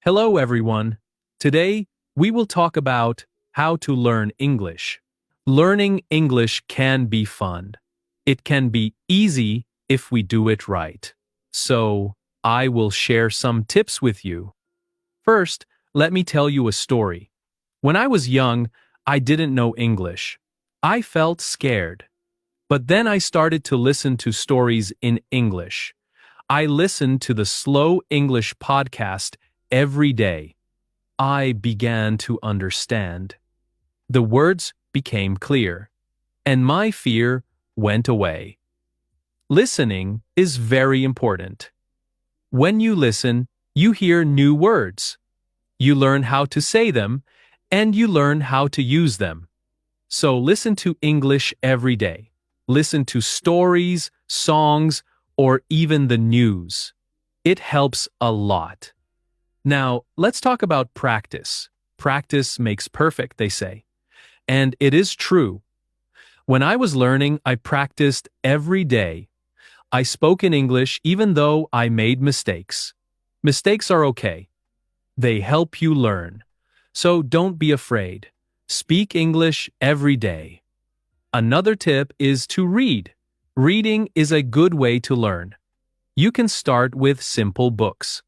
Hello, everyone. Today, we will talk about how to learn English. Learning English can be fun. It can be easy if we do it right. So, I will share some tips with you. First, let me tell you a story. When I was young, I didn't know English. I felt scared. But then I started to listen to stories in English. I listened to the Slow English podcast every day. I began to understand. The words became clear, and my fear went away. Listening is very important. When you listen, you hear new words. You learn how to say them, and you learn how to use them. So listen to English every day. Listen to stories, songs, or even the news. It helps a lot. Now, let's talk about practice. Practice makes perfect, they say. And it is true. When I was learning, I practiced every day. I spoke in English even though I made mistakes. Mistakes are okay. They help you learn. So don't be afraid. Speak English every day. Another tip is to read. Reading is a good way to learn. You can start with simple books.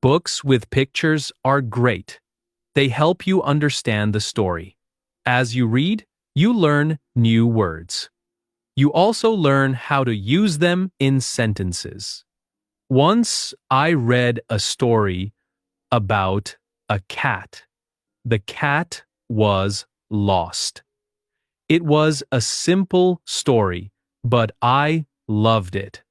Books with pictures are great. They help you understand the story. As you read, you learn new words. You also learn how to use them in sentences. Once I read a story about a cat. The cat was lost. It was a simple story, but I loved it.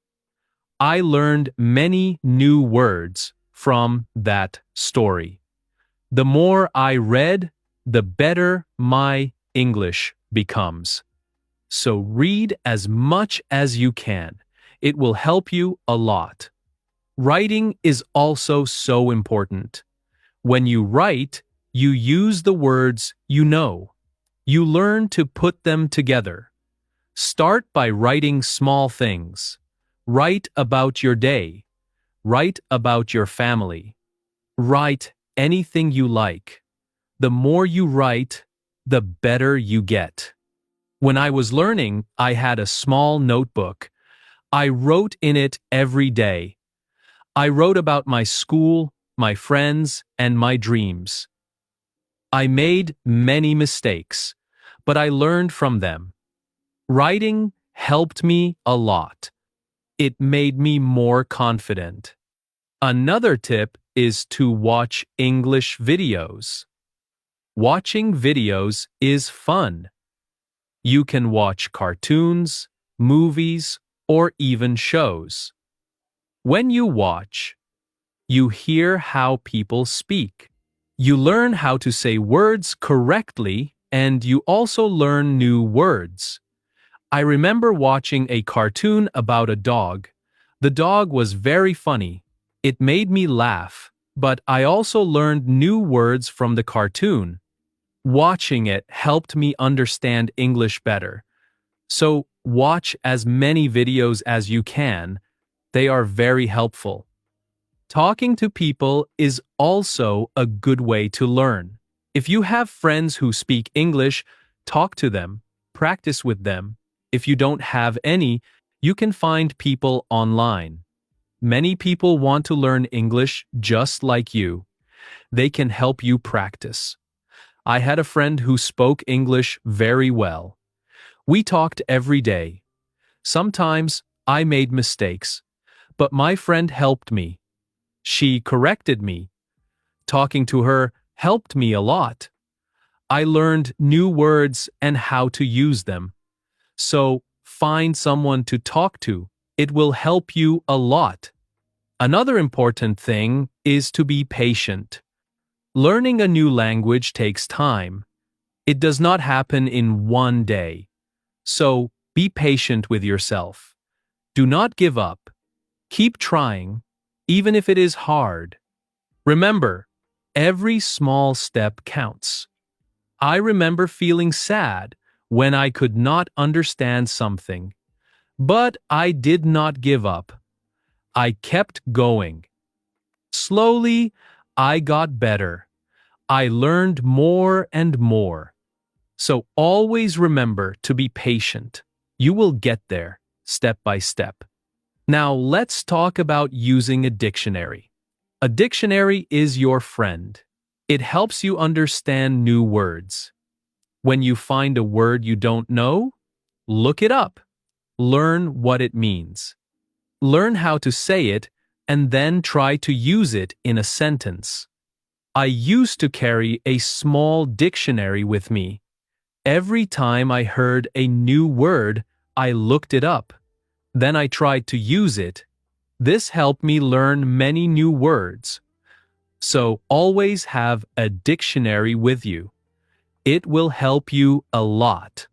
I learned many new words from that story. The more I read, the better my English becomes. So read as much as you can. It will help you a lot. Writing is also so important. When you write, you use the words you know. You learn to put them together. Start by writing small things. Write about your day. Write about your family. Write anything you like. The more you write, the better you get. When I was learning, I had a small notebook. I wrote in it every day. I wrote about my school, my friends, and my dreams. I made many mistakes, but I learned from them. Writing helped me a lot. It made me more confident. Another tip is to watch English videos. Watching videos is fun. You can watch cartoons, movies, or even shows. When you watch, you hear how people speak. You learn how to say words correctly, and you also learn new words. I remember watching a cartoon about a dog. The dog was very funny. It made me laugh, but I also learned new words from the cartoon. Watching it helped me understand English better. So, watch as many videos as you can. They are very helpful. Talking to people is also a good way to learn. If you have friends who speak English, talk to them, practice with them. If you don't have any, you can find people online. Many people want to learn English just like you. They can help you practice. I had a friend who spoke English very well. We talked every day. Sometimes I made mistakes, but my friend helped me. She corrected me. Talking to her helped me a lot. I learned new words and how to use them. So, find someone to talk to. It will help you a lot. Another important thing is to be patient. Learning a new language takes time. It does not happen in one day. So, be patient with yourself. Do not give up. Keep trying, even if it is hard. Remember, every small step counts. I remember feeling sad when I could not understand something. But I did not give up. I kept going. Slowly, I got better. I learned more and more. So always remember to be patient. You will get there, step by step. Now let's talk about using a dictionary. A dictionary is your friend. It helps you understand new words. When you find a word you don't know, look it up. Learn what it means. Learn how to say it, and then try to use it in a sentence. I used to carry a small dictionary with me. Every time I heard a new word, I looked it up. Then I tried to use it. This helped me learn many new words. So always have a dictionary with you. It will help you a lot.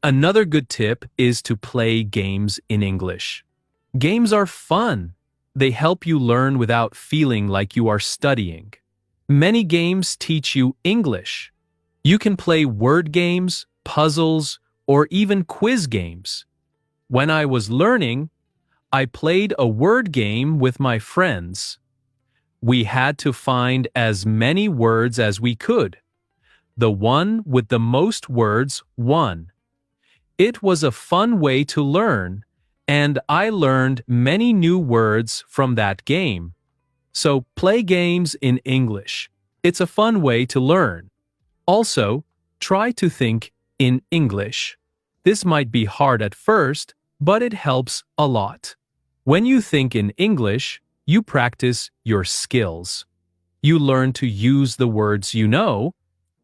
Another good tip is to play games in English. Games are fun. They help you learn without feeling like you are studying. Many games teach you English. You can play word games, puzzles, or even quiz games. When I was learning, I played a word game with my friends. We had to find as many words as we could. The one with the most words won. It was a fun way to learn, and I learned many new words from that game. So play games in English. It's a fun way to learn. Also, try to think in English. This might be hard at first, but it helps a lot. When you think in English, you practice your skills. You learn to use the words you know,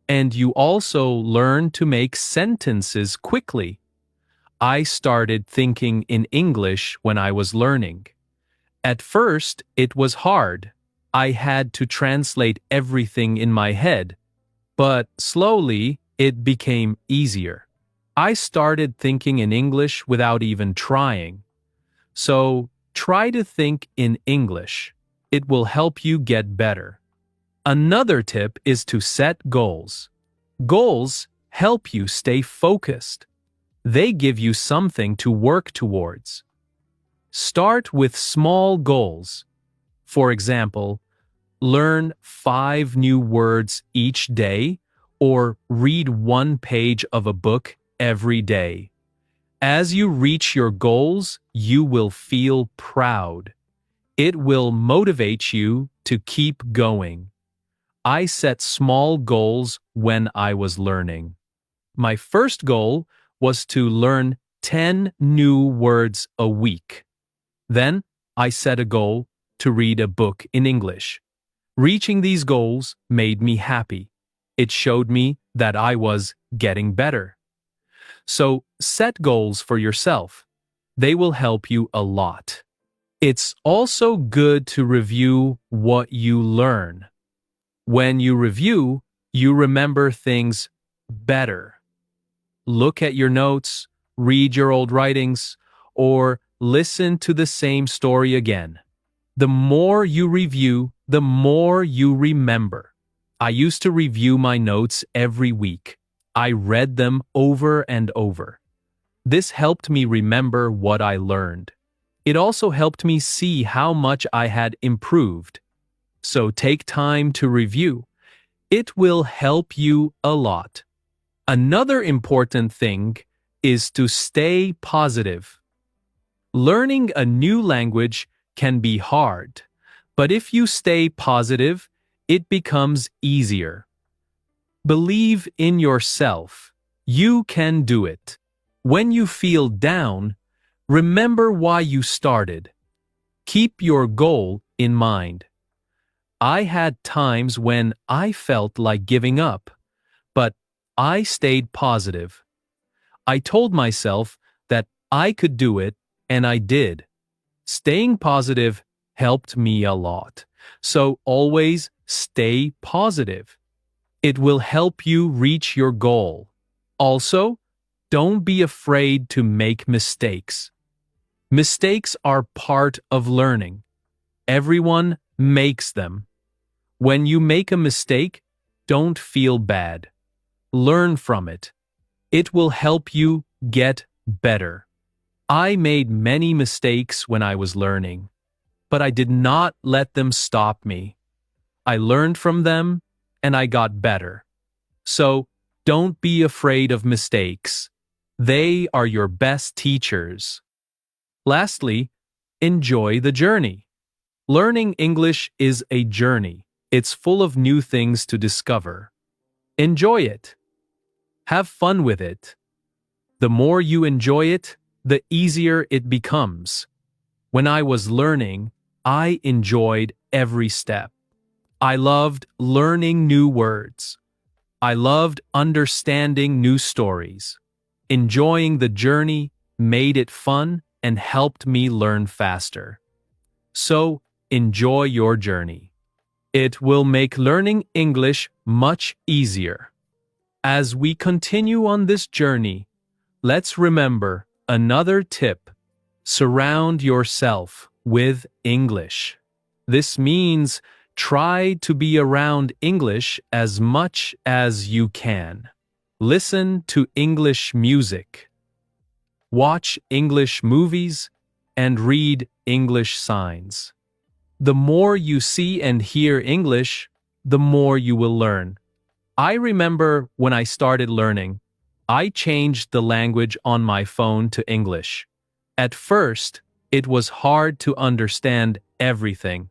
and you also learn to make sentences quickly. I started thinking in English when I was learning. At first, it was hard. I had to translate everything in my head. But slowly, it became easier. I started thinking in English without even trying. So, try to think in English. It will help you get better. Another tip is to set goals. Goals help you stay focused. They give you something to work towards. Start with small goals. For example, learn 5 new words each day or read 1 page of a book every day. As you reach your goals, you will feel proud. It will motivate you to keep going. I set small goals when I was learning. My first goal was to learn 10 new words a week. Then, I set a goal to read a book in English. Reaching these goals made me happy. It showed me that I was getting better. So, set goals for yourself. They will help you a lot. It's also good to review what you learn. When you review, you remember things better. Look at your notes, read your old writings, or listen to the same story again. The more you review, the more you remember. I used to review my notes every week. I read them over and over. This helped me remember what I learned. It also helped me see how much I had improved. So take time to review. It will help you a lot. Another important thing is to stay positive. Learning a new language can be hard, but if you stay positive, it becomes easier. Believe in yourself. You can do it. When you feel down, remember why you started. Keep your goal in mind. I had times when I felt like giving up, but I stayed positive. I told myself that I could do it, and I did. Staying positive helped me a lot. So always stay positive. It will help you reach your goal. Also, don't be afraid to make mistakes. Mistakes are part of learning. Everyone makes them. When you make a mistake, don't feel bad. Learn from it. It will help you get better. I made many mistakes when I was learning, but I did not let them stop me. I learned from them, and I got better. So, don't be afraid of mistakes. They are your best teachers. Lastly, enjoy the journey. Learning English is a journey. It's full of new things to discover. Enjoy it. Have fun with it. The more you enjoy it, the easier it becomes. When I was learning, I enjoyed every step. I loved learning new words. I loved understanding new stories. Enjoying the journey made it fun and helped me learn faster. So, enjoy your journey. It will make learning English much easier. As we continue on this journey, let's remember another tip. Surround yourself with English. This means try to be around English as much as you can. Listen to English music. Watch English movies and read English signs. The more you see and hear English, the more you will learn. I remember when I started learning, I changed the language on my phone to English. At first, it was hard to understand everything.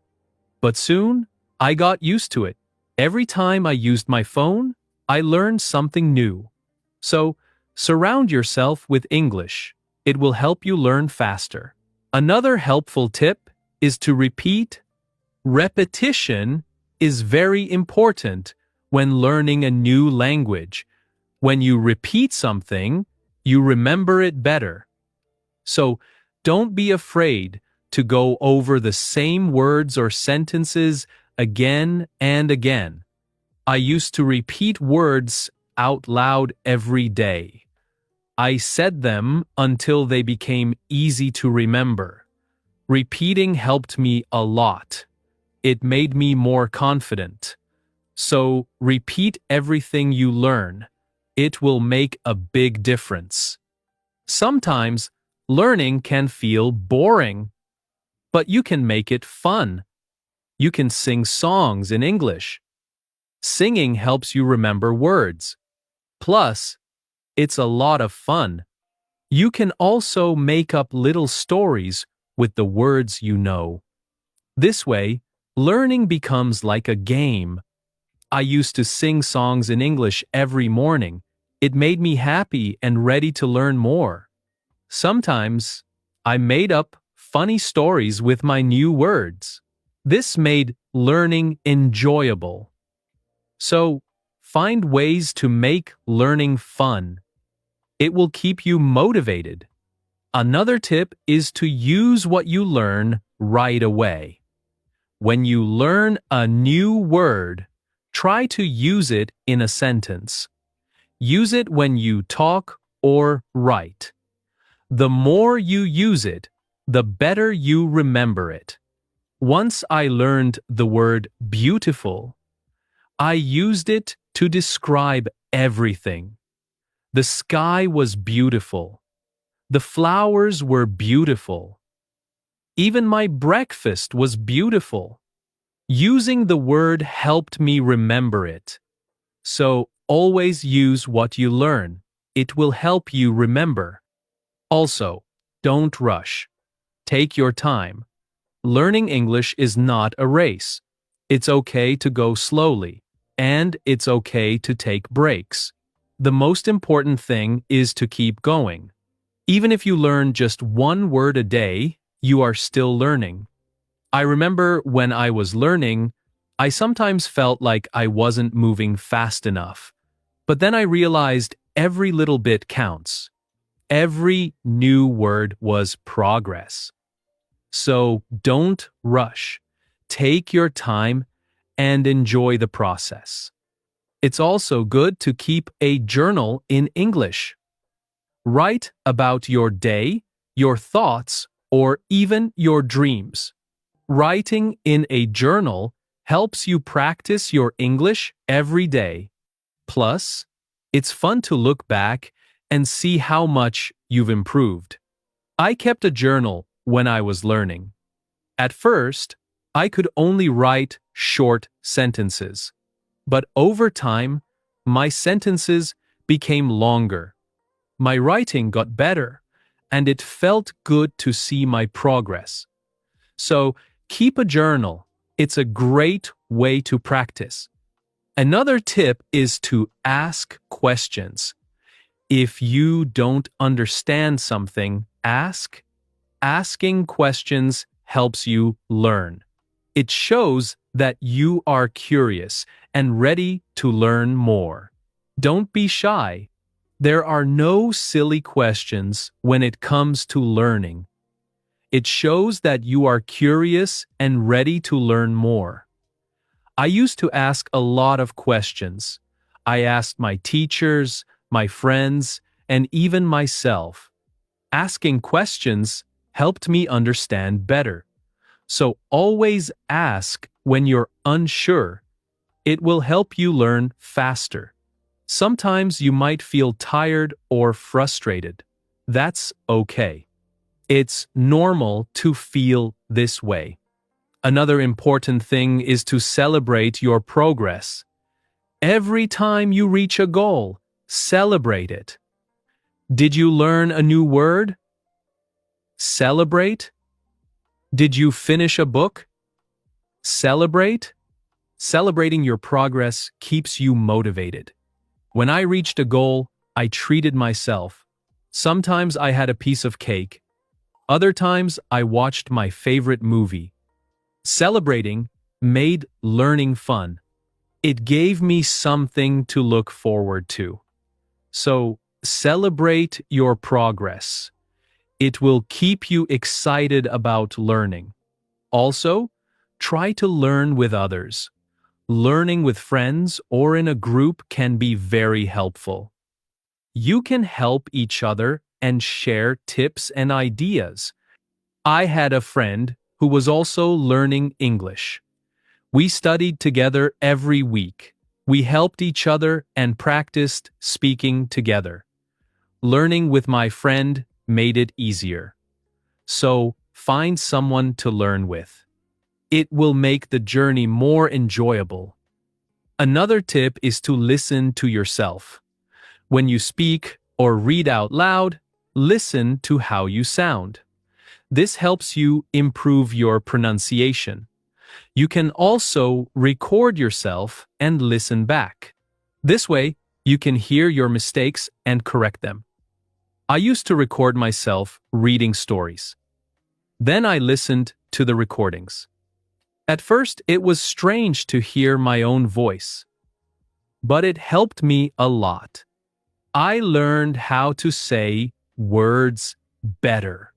But soon, I got used to it. Every time I used my phone, I learned something new. So, surround yourself with English. It will help you learn faster. Another helpful tip is to repeat. Repetition is very important when learning a new language. When you repeat something, you remember it better. So, don't be afraid to go over the same words or sentences again and again. I used to repeat words out loud every day. I said them until they became easy to remember. Repeating helped me a lot. It made me more confident. So, repeat everything you learn. It will make a big difference. Sometimes, learning can feel boring, but you can make it fun. You can sing songs in English. Singing helps you remember words. Plus, it's a lot of fun. You can also make up little stories with the words you know. This way, learning becomes like a game. I used to sing songs in English every morning. It made me happy and ready to learn more. Sometimes, I made up funny stories with my new words. This made learning enjoyable. So, find ways to make learning fun. It will keep you motivated. Another tip is to use what you learn right away. When you learn a new word, try to use it in a sentence. Use it when you talk or write. The more you use it, the better you remember it. Once I learned the word beautiful, I used it to describe everything. The sky was beautiful. The flowers were beautiful. Even my breakfast was beautiful. Using the word helped me remember it. So, always use what you learn. It will help you remember. Also, don't rush. Take your time. Learning English is not a race. It's okay to go slowly, and it's okay to take breaks. The most important thing is to keep going. Even if you learn just one word a day, you are still learning. I remember when I was learning, I sometimes felt like I wasn't moving fast enough. But then I realized every little bit counts. Every new word was progress. So don't rush. Take your time and enjoy the process. It's also good to keep a journal in English. Write about your day, your thoughts, or even your dreams. Writing in a journal helps you practice your English every day. Plus, it's fun to look back and see how much you've improved. I kept a journal when I was learning. At first, I could only write short sentences. But over time, my sentences became longer. My writing got better, and it felt good to see my progress. So, keep a journal. It's a great way to practice. Another tip is to ask questions. If you don't understand something, ask. Asking questions helps you learn. It shows that you are curious and ready to learn more. Don't be shy. There are no silly questions when it comes to learning. It shows that you are curious and ready to learn more. I used to ask a lot of questions. I asked my teachers, my friends, and even myself. Asking questions helped me understand better. So always ask when you're unsure. It will help you learn faster. Sometimes you might feel tired or frustrated. That's okay. It's normal to feel this way. Another important thing is to celebrate your progress. Every time you reach a goal, celebrate it. Did you learn a new word? Celebrate. Did you finish a book? Celebrate. Celebrating your progress keeps you motivated. When I reached a goal, I treated myself. Sometimes I had a piece of cake. Other times I watched my favorite movie. Celebrating made learning fun. It gave me something to look forward to. So, celebrate your progress. It will keep you excited about learning. Also, try to learn with others. Learning with friends or in a group can be very helpful. You can help each other and share tips and ideas. I had a friend who was also learning English. We studied together every week. We helped each other and practiced speaking together. Learning with my friend made it easier. So, find someone to learn with. It will make the journey more enjoyable. Another tip is to listen to yourself. When you speak or read out loud, listen to how you sound. This helps you improve your pronunciation. You can also record yourself and listen back. This way, you can hear your mistakes and correct them. I used to record myself reading stories. Then I listened to the recordings. At first, it was strange to hear my own voice. But it helped me a lot. I learned how to say words better.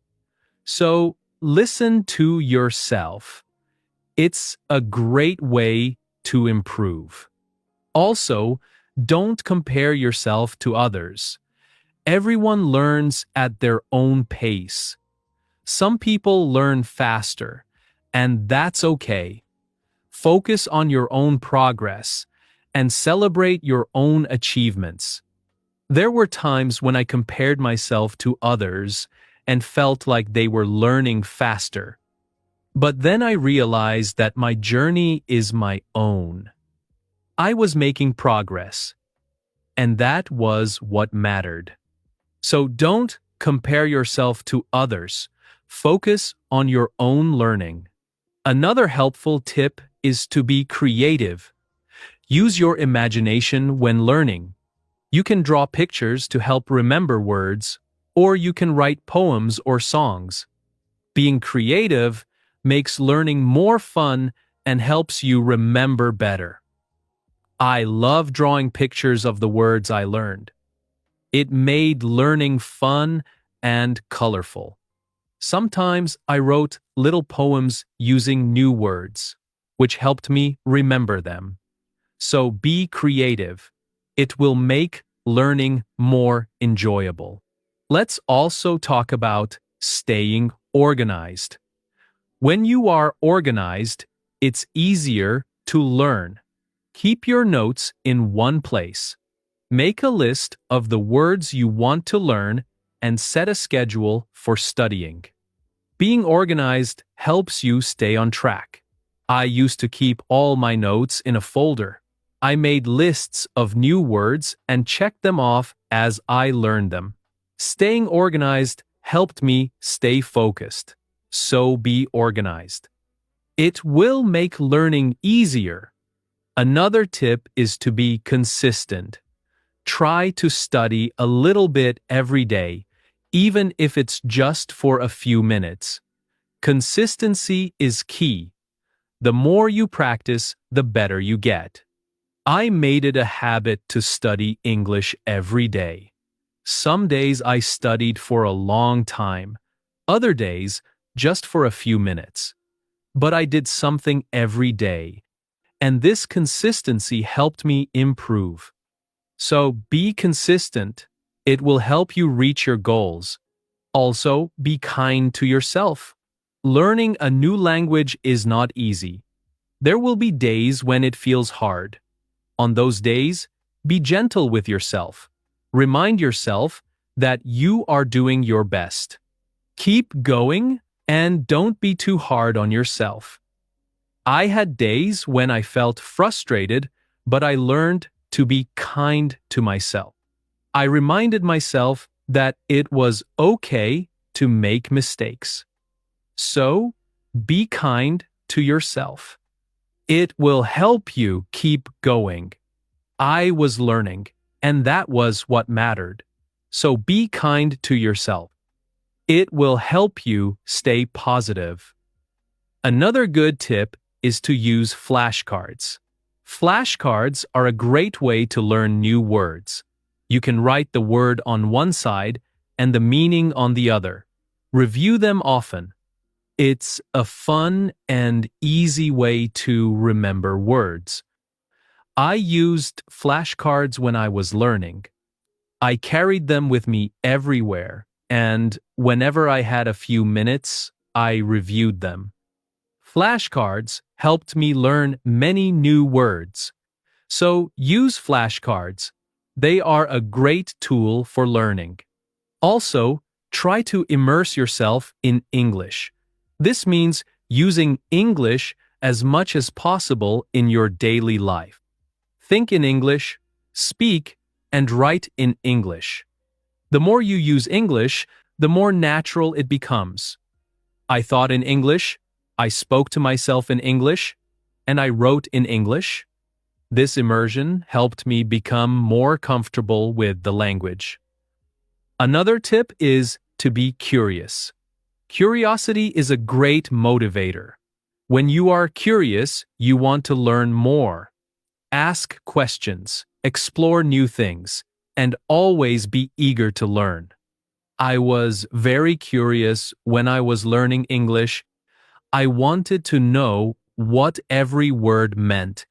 So, listen to yourself. It's a great way to improve. Also, don't compare yourself to others. Everyone learns at their own pace. Some people learn faster, and that's okay. Focus on your own progress and celebrate your own achievements. There were times when I compared myself to others and felt like they were learning faster. But then I realized that my journey is my own. I was making progress, and that was what mattered. So don't compare yourself to others. Focus on your own learning. Another helpful tip is to be creative. Use your imagination when learning. You can draw pictures to help remember words, or you can write poems or songs. Being creative makes learning more fun and helps you remember better. I love drawing pictures of the words I learned. It made learning fun and colorful. Sometimes I wrote little poems using new words, which helped me remember them. So be creative. It will make learning more enjoyable. Let's also talk about staying organized. When you are organized, it's easier to learn. Keep your notes in one place. Make a list of the words you want to learn and set a schedule for studying. Being organized helps you stay on track. I used to keep all my notes in a folder. I made lists of new words and checked them off as I learned them. Staying organized helped me stay focused. So be organized. It will make learning easier. Another tip is to be consistent. Try to study a little bit every day, even if it's just for a few minutes. Consistency is key. The more you practice, the better you get. I made it a habit to study English every day. Some days I studied for a long time, other days just for a few minutes. But I did something every day, and this consistency helped me improve. So be consistent. It will help you reach your goals. Also, be kind to yourself. Learning a new language is not easy. There will be days when it feels hard. On those days, be gentle with yourself. Remind yourself that you are doing your best. Keep going and don't be too hard on yourself. I had days when I felt frustrated, but I learned to be kind to myself. I reminded myself that it was okay to make mistakes. So, be kind to yourself. It will help you keep going. I was learning, and that was what mattered. So be kind to yourself. It will help you stay positive. Another good tip is to use flashcards. Flashcards are a great way to learn new words. You can write the word on one side and the meaning on the other. Review them often. It's a fun and easy way to remember words. I used flashcards when I was learning. I carried them with me everywhere, and whenever I had a few minutes, I reviewed them. Flashcards helped me learn many new words. So use flashcards. They are a great tool for learning. Also, try to immerse yourself in English. This means using English as much as possible in your daily life. Think in English, speak, and write in English. The more you use English, the more natural it becomes. I thought in English, I spoke to myself in English, and I wrote in English. This immersion helped me become more comfortable with the language. Another tip is to be curious. Curiosity is a great motivator. When you are curious, you want to learn more. Ask questions, explore new things, and always be eager to learn. I was very curious when I was learning English. I wanted to know what every word meant,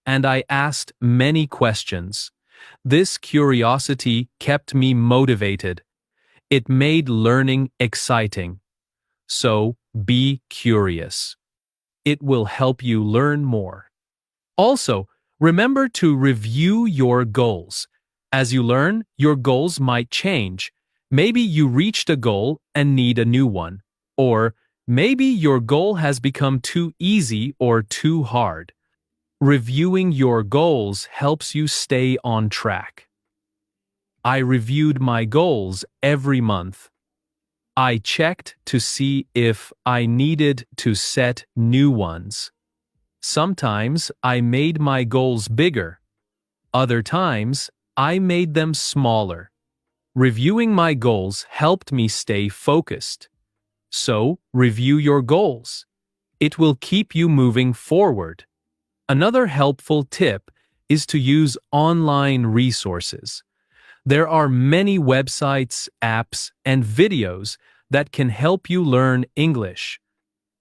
and I asked many questions. This curiosity kept me motivated. It made learning exciting. So, be curious. It will help you learn more. Also, remember to review your goals. As you learn, your goals might change. Maybe you reached a goal and need a new one. Or maybe your goal has become too easy or too hard. Reviewing your goals helps you stay on track. I reviewed my goals every month. I checked to see if I needed to set new ones. Sometimes I made my goals bigger. Other times, I made them smaller. Reviewing my goals helped me stay focused. So, review your goals. It will keep you moving forward. Another helpful tip is to use online resources. There are many websites, apps, and videos that can help you learn English.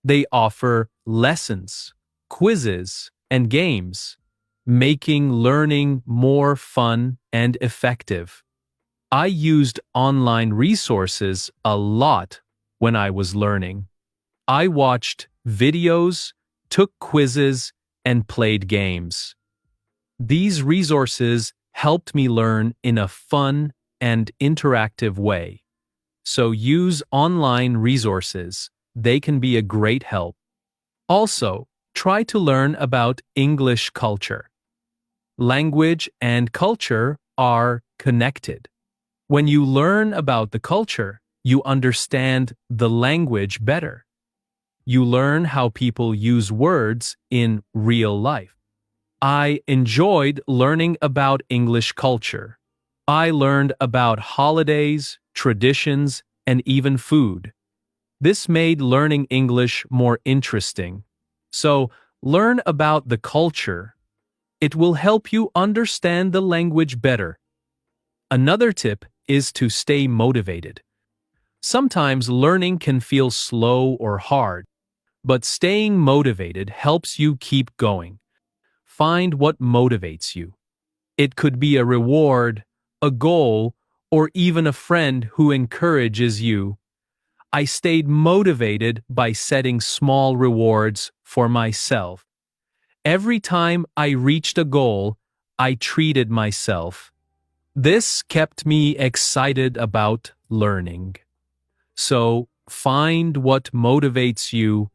They offer lessons, quizzes, and games, making learning more fun and effective. I used online resources a lot when I was learning. I watched videos, took quizzes, and played games. These resources helped me learn in a fun and interactive way. So use online resources. They can be a great help. Also, Try to learn about English culture. Language and culture are connected. When you learn about the culture, you understand the language better. You learn how people use words in real life. I enjoyed learning about English culture. I learned about holidays, traditions, and even food. This made learning English more interesting. So, learn about the culture. It will help you understand the language better. Another tip is to stay motivated. Sometimes learning can feel slow or hard, but staying motivated helps you keep going. Find what motivates you. It could be a reward, a goal, or even a friend who encourages you. I stayed motivated by setting small rewards for myself. Every time I reached a goal, I treated myself. This kept me excited about learning. So, find what motivates you.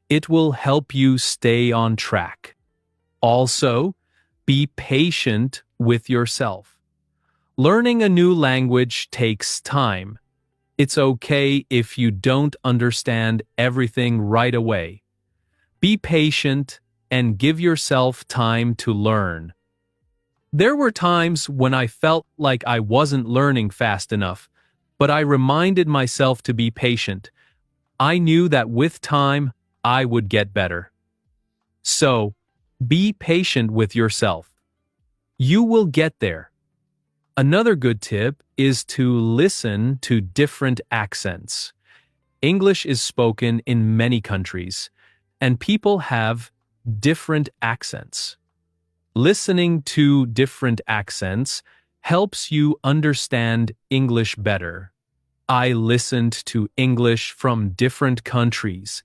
It will help you stay on track. Also, be patient with yourself. Learning a new language takes time. It's okay if you don't understand everything right away. Be patient and give yourself time to learn. There were times when I felt like I wasn't learning fast enough, but I reminded myself to be patient. I knew that with time, I would get better. So, be patient with yourself. You will get there. Another good tip is to listen to different accents. English is spoken in many countries, and people have different accents. Listening to different accents helps you understand English better. I listened to English from different countries.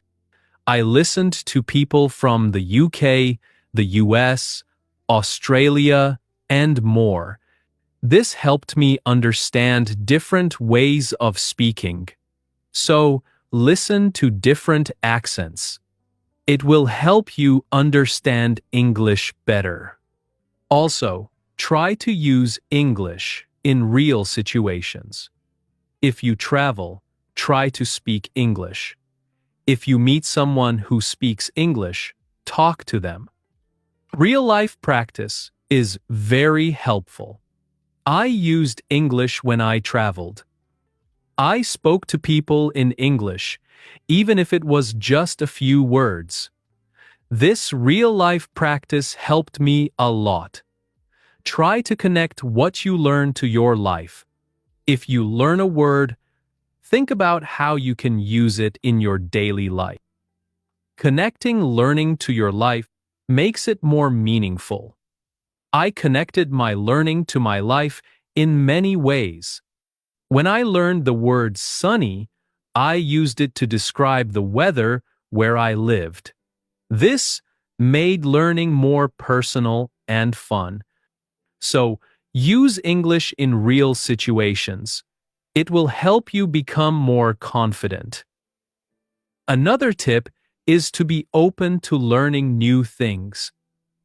I listened to people from the UK, the US, Australia, and more. This helped me understand different ways of speaking. So, listen to different accents. It will help you understand English better. Also, try to use English in real situations. If you travel, try to speak English. If you meet someone who speaks English, talk to them. Real-life practice is very helpful. I used English when I traveled. I spoke to people in English, even if it was just a few words. This real-life practice helped me a lot. Try to connect what you learn to your life. If you learn a word, think about how you can use it in your daily life. Connecting learning to your life makes it more meaningful. I connected my learning to my life in many ways. When I learned the word sunny, I used it to describe the weather where I lived. This made learning more personal and fun. So, use English in real situations. It will help you become more confident. Another tip is to be open to learning new things.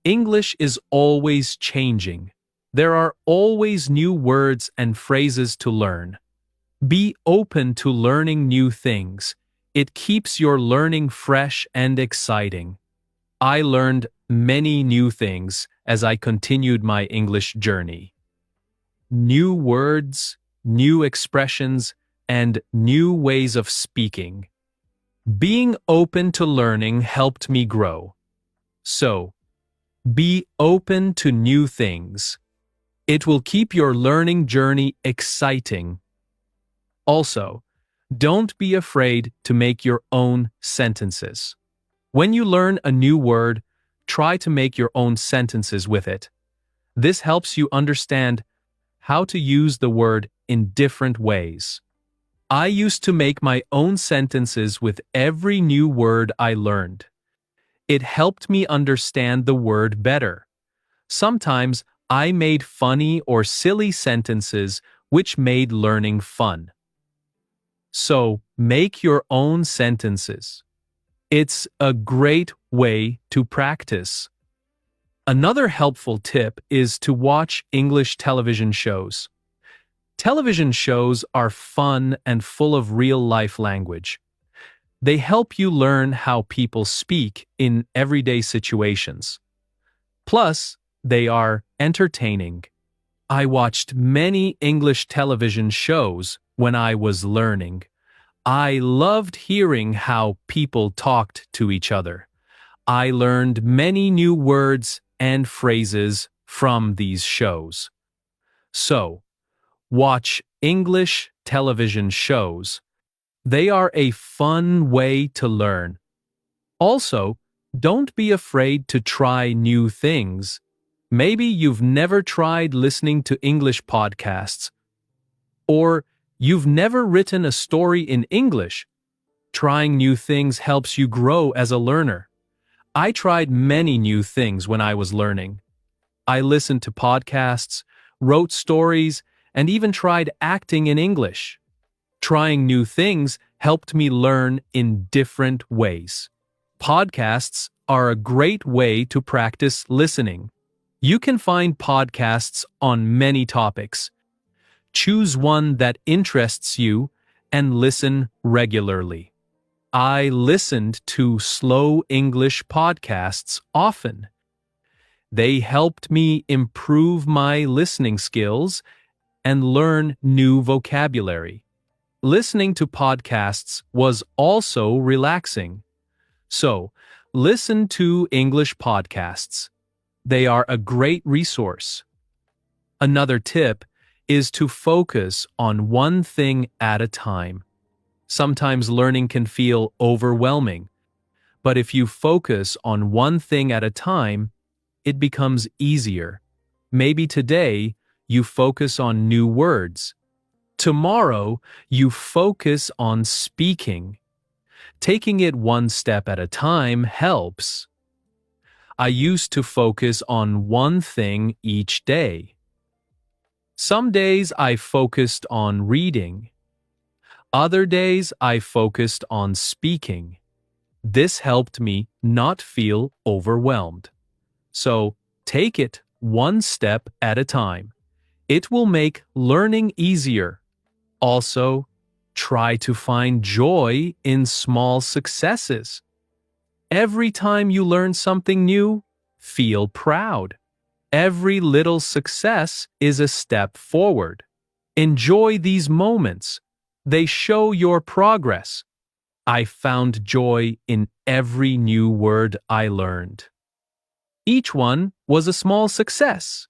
English is always changing. There are always new words and phrases to learn. Be open to learning new things. It keeps your learning fresh and exciting. I learned many new things as I continued my English journey. New words, new expressions, and new ways of speaking. Being open to learning helped me grow. So, be open to new things. It will keep your learning journey exciting. Also, don't be afraid to make your own sentences. When you learn a new word, try to make your own sentences with it. This helps you understand how to use the word in different ways. I used to make my own sentences with every new word I learned. It helped me understand the word better. Sometimes I made funny or silly sentences which made learning fun. So, make your own sentences. It's a great way to practice. Another helpful tip is to watch English television shows. Television shows are fun and full of real-life language. They help you learn how people speak in everyday situations. Plus, they are entertaining. I watched many English television shows when I was learning. I loved hearing how people talked to each other. I learned many new words and phrases from these shows. So, watch English television shows. They are a fun way to learn. Also, don't be afraid to try new things. Maybe you've never tried listening to English podcasts, or you've never written a story in English. Trying new things helps you grow as a learner. I tried many new things when I was learning. I listened to podcasts, wrote stories, and even tried acting in English. Trying new things helped me learn in different ways. Podcasts are a great way to practice listening. You can find podcasts on many topics. Choose one that interests you and listen regularly. I listened to slow English podcasts often. They helped me improve my listening skills and learn new vocabulary. Listening to podcasts was also relaxing. So, listen to English podcasts. They are a great resource. Another tip is to focus on one thing at a time. Sometimes learning can feel overwhelming, but if you focus on one thing at a time, it becomes easier. Maybe today you focus on new words. Tomorrow you focus on speaking. Taking it one step at a time helps. I used to focus on one thing each day. Some days I focused on reading. Other days I focused on speaking. This helped me not feel overwhelmed. So, take it one step at a time. It will make learning easier. Also, try to find joy in small successes. Every time you learn something new, feel proud. Every little success is a step forward. Enjoy these moments. They show your progress. I found joy in every new word I learned. Each one was a small success,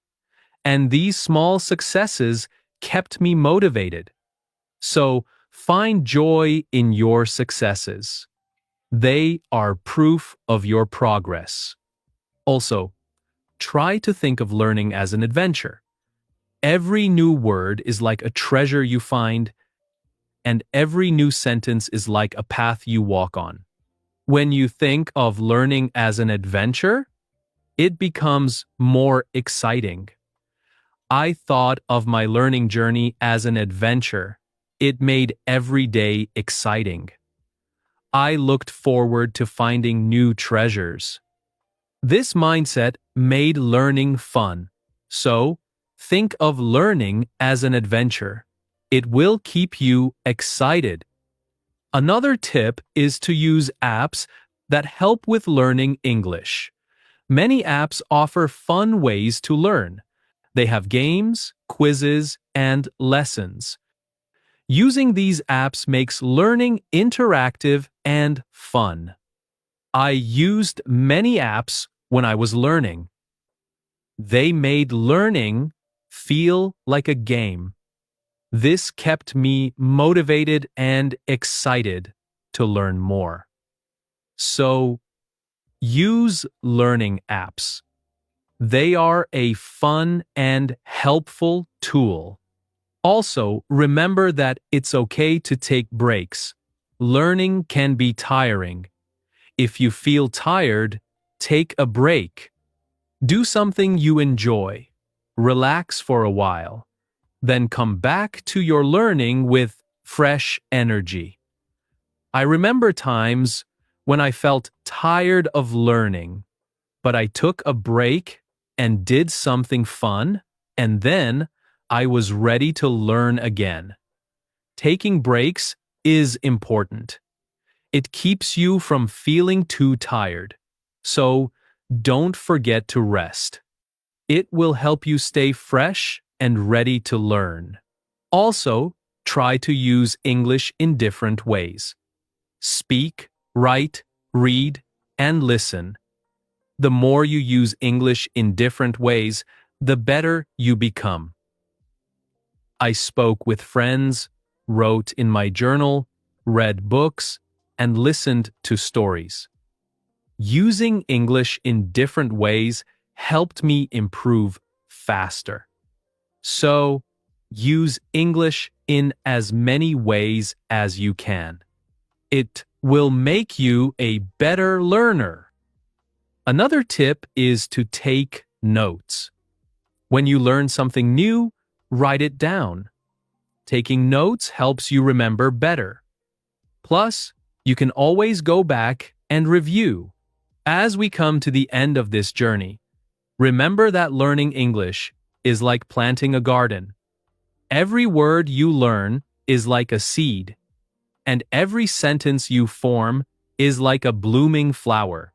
and these small successes kept me motivated. So, find joy in your successes. They are proof of your progress. Also, try to think of learning as an adventure. Every new word is like a treasure you find, and every new sentence is like a path you walk on. When you think of learning as an adventure, it becomes more exciting. I thought of my learning journey as an adventure. It made every day exciting. I looked forward to finding new treasures. This mindset made learning fun. So, think of learning as an adventure. It will keep you excited. Another tip is to use apps that help with learning English. Many apps offer fun ways to learn. They have games, quizzes, and lessons. Using these apps makes learning interactive and fun. I used many apps when I was learning. They made learning feel like a game. This kept me motivated and excited to learn more. So, use learning apps. They are a fun and helpful tool. Also, remember that it's okay to take breaks. Learning can be tiring. If you feel tired, take a break. Do something you enjoy. Relax for a while. Then come back to your learning with fresh energy. I remember times when I felt tired of learning, but I took a break and did something fun, and then I was ready to learn again. Taking breaks is important. It keeps you from feeling too tired, so don't forget to rest. It will help you stay fresh and ready to learn. Also, try to use English in different ways. Speak, write, read, and listen. The more you use English in different ways, the better you become. I spoke with friends, wrote in my journal, read books, and listened to stories. Using English in different ways helped me improve faster. So, use English in as many ways as you can. It will make you a better learner. Another tip is to take notes. When you learn something new, write it down. Taking notes helps you remember better. Plus, you can always go back and review. As we come to the end of this journey, remember that learning English is like planting a garden. Every word you learn is like a seed, and every sentence you form is like a blooming flower.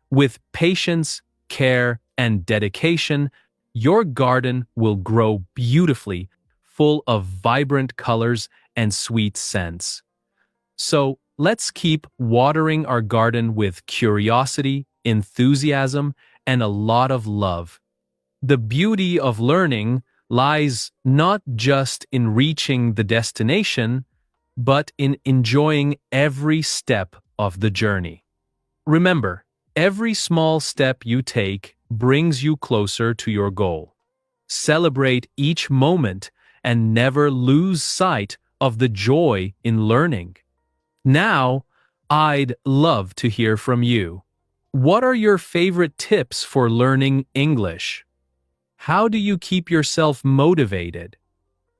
With patience, care, and dedication, your garden will grow beautifully, full of vibrant colors and sweet scents. So, let's keep watering our garden with curiosity, enthusiasm, and a lot of love. The beauty of learning lies not just in reaching the destination, but in enjoying every step of the journey. Remember, every small step you take brings you closer to your goal. Celebrate each moment and never lose sight of the joy in learning. Now, I'd love to hear from you. What are your favorite tips for learning English? How do you keep yourself motivated?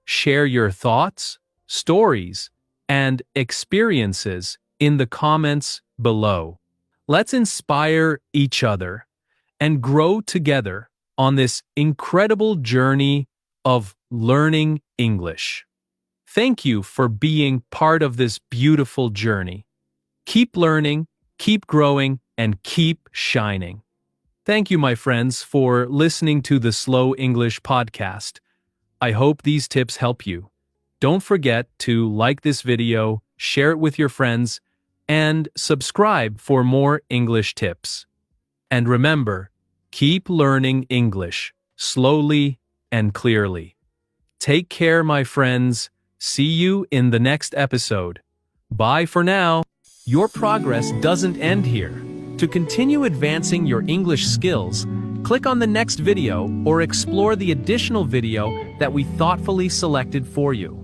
Share your thoughts, stories, and experiences in the comments below. Let's inspire each other and grow together on this incredible journey of learning English. Thank you for being part of this beautiful journey. Keep learning, keep growing, and keep shining. Thank you, my friends, for listening to the Slow English podcast. I hope these tips help you. Don't forget to like this video, share it with your friends, and subscribe for more English tips. And remember, keep learning English slowly and clearly. Take care, my friends. See you in the next episode. Bye for now. Your progress doesn't end here. To continue advancing your English skills, click on the next video or explore the additional video that we thoughtfully selected for you.